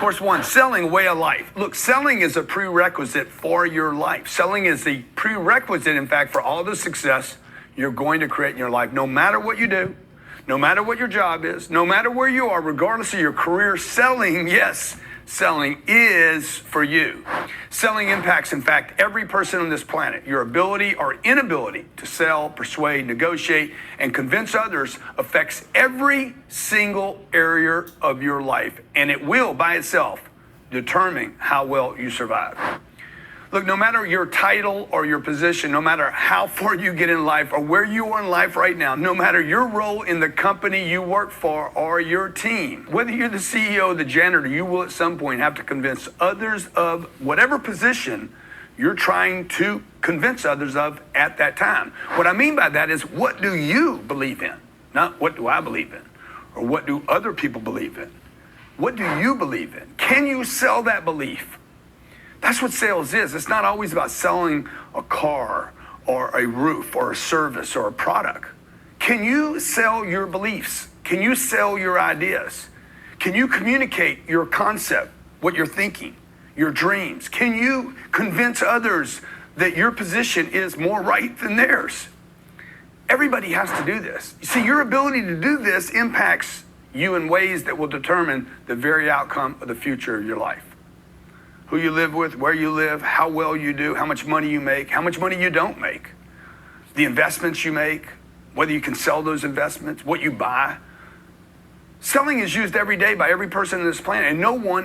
Course one, selling, way of life. Look, selling is a prerequisite for your life. Selling is the prerequisite, in fact, for all the success you're going to create in your life. No matter what you do, no matter what your job is, no matter where you are, regardless of your career, selling, yes, selling is for you. Selling impacts, in fact, every person on this planet. Your ability or inability to sell, persuade, negotiate, and convince others affects every single area of your life, and it will, by itself, determine how well you survive. Look, no matter your title or your position, no matter how far you get in life or where you are in life right now, no matter your role in the company you work for or your team, whether you're the CEO or the janitor, you will at some point have to convince others of whatever position you're trying to convince others of at that time. What I mean by that is, what do you believe in? Not what do I believe in or what do other people believe in. What do you believe in? Can you sell that belief? That's what sales is. It's not always about selling a car or a roof or a service or a product. Can you sell your beliefs? Can you sell your ideas? Can you communicate your concept, what you're thinking, your dreams? Can you convince others that your position is more right than theirs? Everybody has to do this. You see, your ability to do this impacts you in ways that will determine the very outcome of the future of your life. Who you live with, where you live, how well you do, how much money you make, how much money you don't make, the investments you make, whether you can sell those investments, what you buy. Selling is used every day by every person on this planet, and no one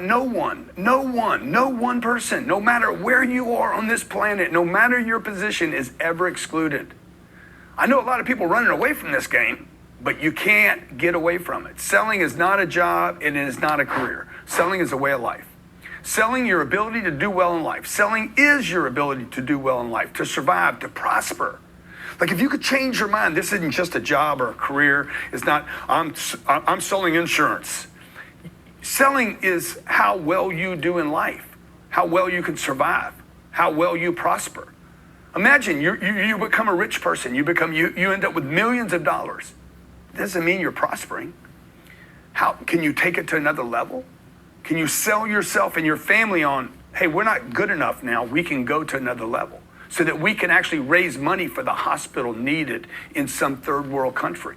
person, no matter where you are on this planet, no matter your position, is ever excluded. I know a lot of people running away from this game, but you can't get away from it. Selling is not a job, and it is not a career. Selling is a way of life. Selling your ability to do well in life. Selling is your ability to do well in life, to survive, to prosper. Like, if you could change your mind, this isn't just a job or a career. It's not, I'm selling insurance. Selling is how well you do in life, how well you can survive, how well you prosper. Imagine you become a rich person. You end up with millions of dollars. It doesn't mean you're prospering. How can you take it to another level? Can you sell yourself and your family on, hey, we're not good enough now, we can go to another level, so that we can actually raise money for the hospital needed in some third world country?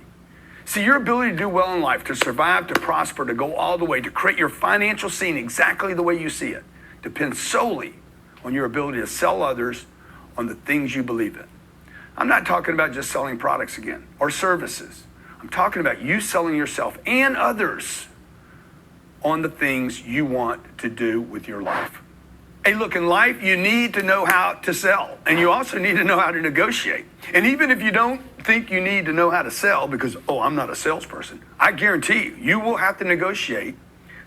See, your ability to do well in life, to survive, to prosper, to go all the way, to create your financial scene exactly the way you see it, depends solely on your ability to sell others on the things you believe in. I'm not talking about just selling products again or services. I'm talking about you selling yourself and others on the things you want to do with your life. Hey, look, in life, you need to know how to sell, and you also need to know how to negotiate. And even if you don't think you need to know how to sell because, I'm not a salesperson, I guarantee you will have to negotiate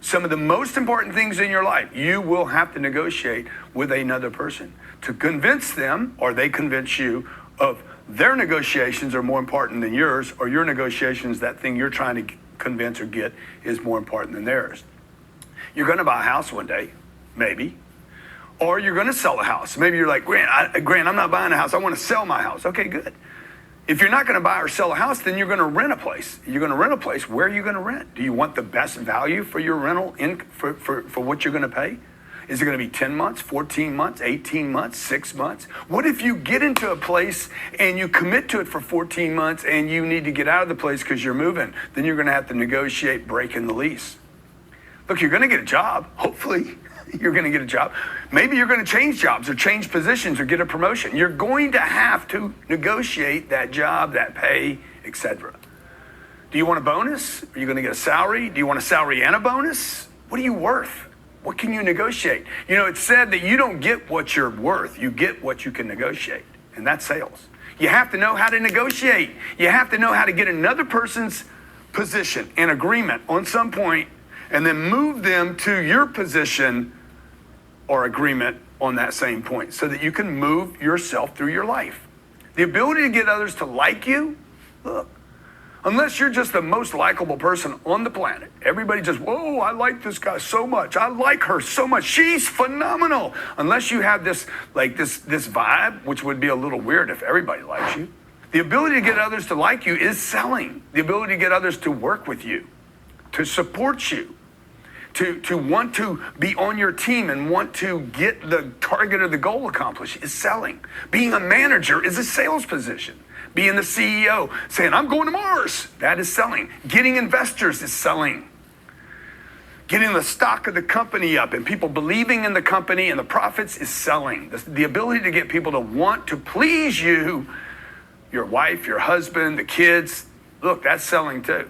some of the most important things in your life. You will have to negotiate with another person to convince them, or they convince you, of their negotiations are more important than yours, or your negotiations, that thing you're trying to convince or get, is more important than theirs. You're going to buy a house one day, maybe, or you're going to sell a house. Maybe you're like, Grant, I'm not buying a house. I want to sell my house. Okay, good. If you're not going to buy or sell a house, then you're going to rent a place. You're going to rent a place. Where are you going to rent? Do you want the best value for your rental for what you're going to pay? Is it going to be 10 months, 14 months, 18 months, 6 months? What if you get into a place and you commit to it for 14 months and you need to get out of the place because you're moving? Then you're going to have to negotiate breaking the lease. Look, you're going to get a job. Hopefully, you're going to get a job. Maybe you're going to change jobs or change positions or get a promotion. You're going to have to negotiate that job, that pay, etc. Do you want a bonus? Are you going to get a salary? Do you want a salary and a bonus? What are you worth? What can you negotiate? You know, it's said that you don't get what you're worth. You get what you can negotiate. And that's sales. You have to know how to negotiate. You have to know how to get another person's position and agreement on some point, and then move them to your position or agreement on that same point, so that you can move yourself through your life. The ability to get others to like you, look, unless you're just the most likable person on the planet, everybody just, whoa, I like this guy so much. I like her so much. She's phenomenal. Unless you have this vibe, which would be a little weird if everybody likes you. The ability to get others to like you is selling. The ability to get others to work with you, to support you, to want to be on your team and want to get the target or the goal accomplished is selling. Being a manager is a sales position. Being the CEO, saying, I'm going to Mars, that is selling. Getting investors is selling. Getting the stock of the company up and people believing in the company and the profits is selling. The ability to get people to want to please you, your wife, your husband, the kids, look, that's selling too.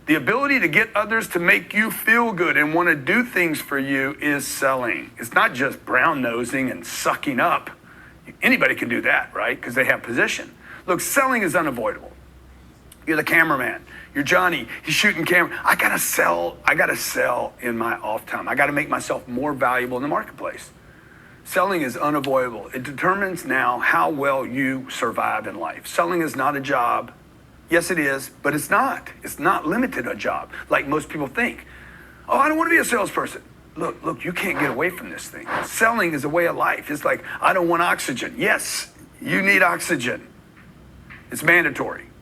The ability to get others to make you feel good and want to do things for you is selling. It's not just brown nosing and sucking up. Anybody can do that, right? Because they have position. Look, selling is unavoidable. You're the cameraman. You're Johnny. He's shooting camera. I gotta sell in my off time. I gotta make myself more valuable in the marketplace. Selling is unavoidable. It determines now how well you survive in life. Selling is not a job. Yes, it is, but it's not. It's not limited to a job like most people think. Oh, I don't want to be a salesperson. Look, you can't get away from this thing. Selling is a way of life. It's like, I don't want oxygen. Yes, you need oxygen. It's mandatory.